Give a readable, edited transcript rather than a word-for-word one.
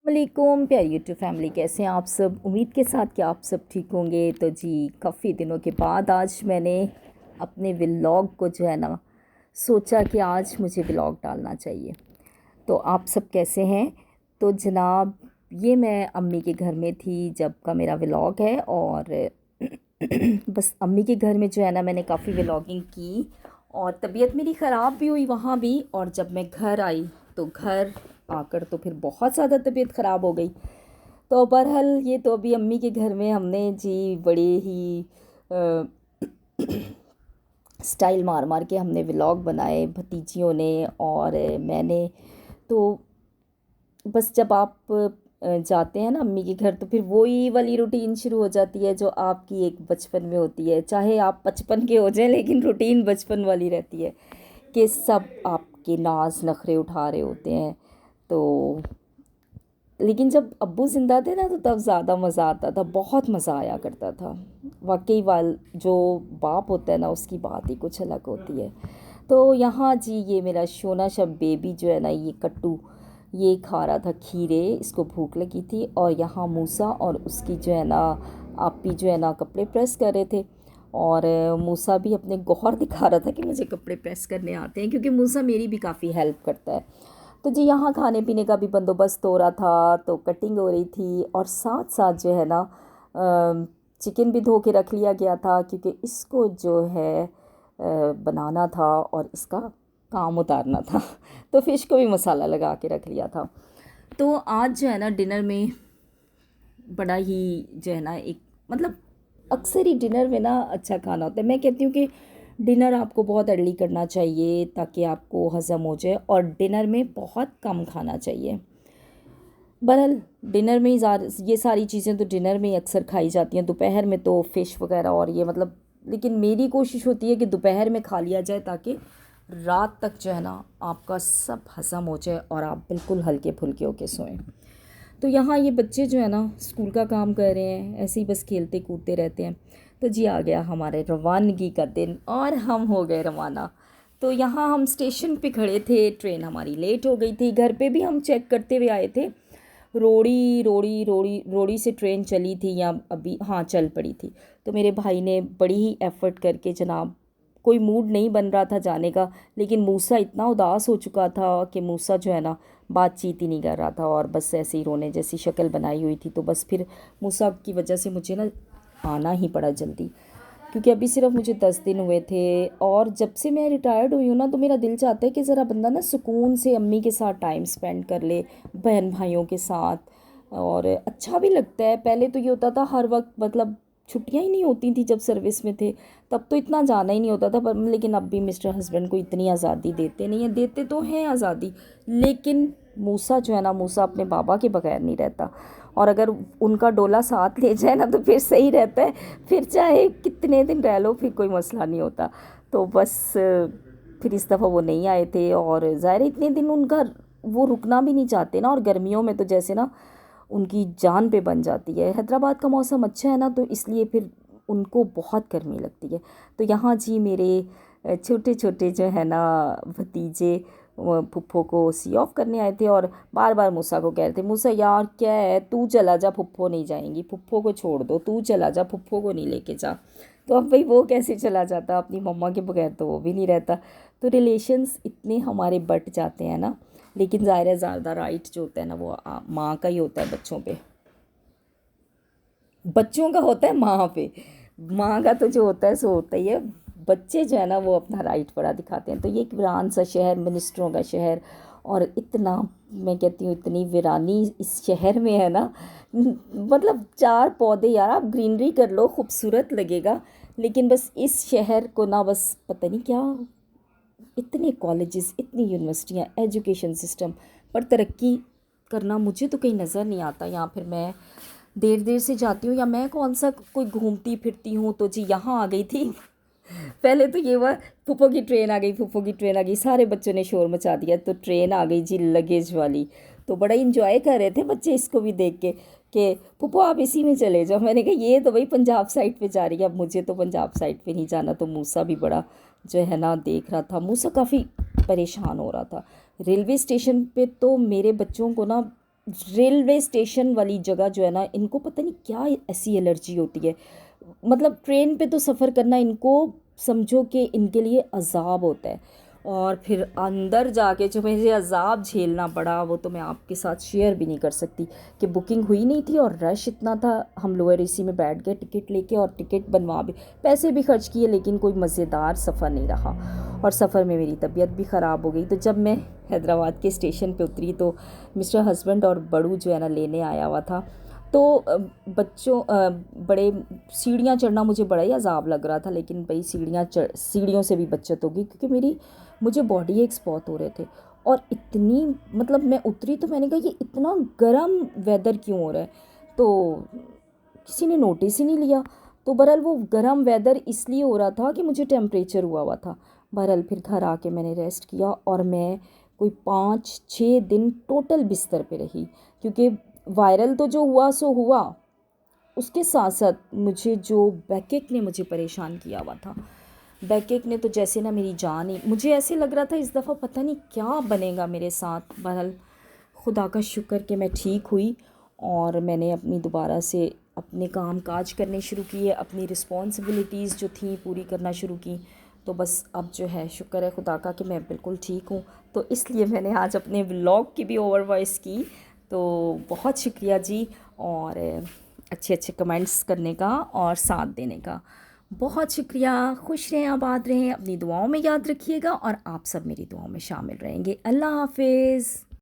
वालेकुम प्यारी YouTube family, कैसे हैं आप सब। उम्मीद के साथ कि आप सब ठीक होंगे। तो जी, काफ़ी दिनों के बाद आज मैंने अपने व्लॉग को जो है ना, सोचा कि आज मुझे व्लॉग डालना चाहिए। तो आप सब कैसे हैं। तो जनाब, ये मैं अम्मी के घर में थी जब का मेरा व्लॉग है। और बस अम्मी के घर में जो है ना, मैंने काफ़ी व्लॉगिंग की और तबीयत मेरी ख़राब भी हुई वहाँ भी। और जब मैं घर आई तो घर आकर तो फिर बहुत ज़्यादा तबीयत ख़राब हो गई। तो बहरहाल ये तो अभी अम्मी के घर में हमने जी बड़े ही स्टाइल मार मार के हमने व्लॉग बनाए भतीजियों ने और मैंने। तो बस जब आप जाते हैं ना अम्मी के घर, तो फिर वही वाली रूटीन शुरू हो जाती है जो आपकी एक बचपन में होती है। चाहे आप 55 के हो जाएं, लेकिन रूटीन बचपन वाली रहती है कि सब आपके नाज नखरे उठा रहे होते हैं। तो लेकिन जब अब्बू ज़िंदा थे ना, तो तब ज़्यादा मज़ा आता था, बहुत मज़ा आया करता था। वाकई वाल जो बाप होता है ना, उसकी बात ही कुछ अलग होती है। तो यहाँ जी, ये मेरा शोना शब बेबी जो है ना, ये कट्टू ये खा रहा था खीरे, इसको भूख लगी थी। और यहाँ मूसा और उसकी जो है ना आपी जो है ना कपड़े प्रेस कर रहे थे। और मूसा भी अपने गौहर दिखा रहा था कि मुझे कपड़े प्रेस करने आते हैं, क्योंकि मूसा मेरी भी काफ़ी हेल्प करता है। तो जी, यहाँ खाने पीने का भी बंदोबस्त हो रहा था, तो कटिंग हो रही थी और साथ साथ जो है ना चिकन भी धो के रख लिया गया था, क्योंकि इसको जो है बनाना था और इसका काम उतारना था। तो फ़िश को भी मसाला लगा के रख लिया था। तो आज जो है ना डिनर में बड़ा ही जो है ना एक मतलब अक्सर ही डिनर में ना अच्छा खाना होता है। मैं कहती हूँ कि डिनर आपको बहुत अर्ली करना चाहिए ताकि आपको हज़म हो जाए, और डिनर में बहुत कम खाना चाहिए। बहरहाल डिनर में ही ये सारी चीज़ें तो डिनर में ही अक्सर खाई जाती हैं। दोपहर में तो फ़िश वगैरह और ये मतलब, लेकिन मेरी कोशिश होती है कि दोपहर में खा लिया जाए ताकि रात तक जो है ना आपका सब हज़म हो जाए और आप बिल्कुल हल्के फुल्के होके सोएं। तो यहाँ ये बच्चे जो है ना स्कूल का काम कर रहे हैं, ऐसे ही बस खेलते कूदते रहते हैं। तो जी, आ गया हमारे रवानगी का दिन और हम हो गए रवाना। तो यहाँ हम स्टेशन पे खड़े थे, ट्रेन हमारी लेट हो गई थी। घर पे भी हम चेक करते हुए आए थे, रोड़ी रोड़ी रोड़ी रोड़ी से ट्रेन चली थी या अभी, हाँ, चल पड़ी थी। तो मेरे भाई ने बड़ी ही एफ़र्ट करके, जनाब कोई मूड नहीं बन रहा था जाने का, लेकिन मूसा इतना उदास हो चुका था कि मूसा जो है ना बातचीत ही नहीं कर रहा था और बस ऐसे ही रोने जैसी शक्ल बनाई हुई थी। तो बस फिर मूसा की वजह से मुझे ना आना ही पड़ा जल्दी, क्योंकि अभी सिर्फ मुझे 10 दिन हुए थे। और जब से मैं रिटायर्ड हुई हूँ ना, तो मेरा दिल चाहता है कि ज़रा बंदा ना सुकून से अम्मी के साथ टाइम स्पेंड कर ले, बहन भाइयों के साथ। और अच्छा भी लगता है। पहले तो ये होता था हर वक्त, मतलब छुट्टियां ही नहीं होती थी जब सर्विस में थे, तब तो इतना जाना ही नहीं होता था। पर लेकिन अब भी मिस्टर हस्बैंड को इतनी आज़ादी देते नहीं हैं, देते तो हैं आज़ादी, लेकिन मूसा जो है ना, मूसा अपने बाबा के बगैर नहीं रहता। और अगर उनका डोला साथ ले जाए ना, तो फिर सही रहता है। फिर चाहे कितने दिन रह लो, फिर कोई मसला नहीं होता। तो बस फिर इस दफ़ा वो नहीं आए थे, और ज़ाहिर है इतने दिन उनका वो रुकना भी नहीं चाहते ना। और गर्मियों में तो जैसे ना उनकी जान पे बन जाती है। हैदराबाद का मौसम अच्छा है ना, तो इसलिए फिर उनको बहुत गर्मी लगती है। तो यहाँ जी मेरे छोटे छोटे जो है ना भतीजे फुप्पो को सी ऑफ करने आए थे, और बार बार मूसा को कह रहे थे, मूसा यार क्या है, तू चला जा, फुप्पो नहीं जाएंगी, फुप्पो को छोड़ दो, तू चला जा, फुप्पो को नहीं लेके जा। तो अब भाई वो कैसे चला जाता, अपनी मम्मा के बगैर तो वो भी नहीं रहता। तो रिलेशंस इतने हमारे बट जाते हैं ना, लेकिन ज़ाहिर है ज़्यादा राइट जो होता है ना, वो माँ का ही होता है बच्चों पे। बच्चों का होता है माँ पे, माँ का तो जो होता है सो होता ही है। बच्चे जो है ना वो अपना राइट बड़ा दिखाते हैं। तो ये एक वीरान सा शहर, मिनिस्टरों का शहर, और इतना, मैं कहती हूँ इतनी वीरानी इस शहर में है ना। मतलब चार पौधे यार, आप ग्रीनरी कर लो, खूबसूरत लगेगा। लेकिन बस इस शहर को ना, बस पता नहीं क्या, इतने कॉलेजेस, इतनी यूनिवर्सिटियाँ, एजुकेशन सिस्टम पर तरक्की करना मुझे तो कहीं नज़र नहीं आता। यहाँ फिर मैं देर देर से जाती हूँ, या मैं कौन सा कोई घूमती फिरती हूँ। तो जी यहाँ आ गई थी। पहले तो ये हुआ, फूफो की ट्रेन आ गई, फूफो की ट्रेन आ गई, सारे बच्चों ने शोर मचा दिया। तो ट्रेन आ गई जी लगेज वाली। तो बड़ा इंजॉय कर रहे थे बच्चे इसको भी देख के कि फूफो आप इसी में चले जाओ। मैंने कहा ये तो भाई पंजाब साइड पे जा रही है, अब मुझे तो पंजाब साइड पे नहीं जाना। तो मूसा भी बड़ा जो है ना देख रहा था, मूसा काफ़ी परेशान हो रहा था। रेलवे स्टेशन पे तो मेरे बच्चों को ना रेलवे स्टेशन वाली जगह जो है ना, इनको पता नहीं क्या ऐसी एलर्जी होती है। मतलब ट्रेन पे तो सफ़र करना इनको, समझो कि इनके लिए अज़ाब होता है। और फिर अंदर जाके जो मुझे अज़ाब झेलना पड़ा वो तो मैं आपके साथ शेयर भी नहीं कर सकती। कि बुकिंग हुई नहीं थी और रश इतना था, हम लोअर एसी में बैठ गए टिकट लेके, और टिकट बनवा भी, पैसे भी खर्च किए, लेकिन कोई मज़ेदार सफ़र नहीं रहा। और सफ़र में मेरी तबीयत भी ख़राब हो गई। तो जब मैं हैदराबाद के स्टेशन पे उतरी तो मिस्टर हस्बैंड और बड़ू जो है ना लेने आया हुआ था। तो बच्चों बड़े सीढ़ियाँ चढ़ना मुझे बड़ा ही अज़ाब लग रहा था, लेकिन भाई सीढ़ियों से भी बचत होगी, क्योंकि मुझे बॉडी एक्स बहुत हो रहे थे। और इतनी, मतलब मैं उतरी तो मैंने कहा ये इतना गर्म वेदर क्यों हो रहा है, तो किसी ने नोटिस ही नहीं लिया। तो बहरहाल वो गर्म वेदर इसलिए हो रहा था कि मुझे टेम्परेचर हुआ हुआ था। बहरहाल फिर घर आके मैंने रेस्ट किया, और मैं कोई 5-6 दिन टोटल बिस्तर पे रही, क्योंकि वायरल तो जो हुआ सो हुआ, उसके साथ साथ मुझे जो बैकएक ने मुझे परेशान किया हुआ था। बैकएक ने तो जैसे ना मेरी जान ही, मुझे ऐसे लग रहा था इस दफ़ा पता नहीं क्या बनेगा मेरे साथ। बहरहाल खुदा का शुक्र कि मैं ठीक हुई, और मैंने अपनी दोबारा से अपने काम काज करने शुरू किए, अपनी रिस्पॉन्सिबिलिटीज़ जो थी पूरी करना शुरू की। तो बस अब जो है शुक्र है खुदा का कि मैं बिल्कुल ठीक हूँ। तो इसलिए मैंने आज अपने व्लॉग की भी ओवर वॉइस की। तो बहुत शुक्रिया जी, और अच्छे अच्छे कमेंट्स करने का और साथ देने का बहुत शुक्रिया। खुश रहें, आबाद रहें, अपनी दुआओं में याद रखिएगा, और आप सब मेरी दुआओं में शामिल रहेंगे। अल्लाह हाफिज़।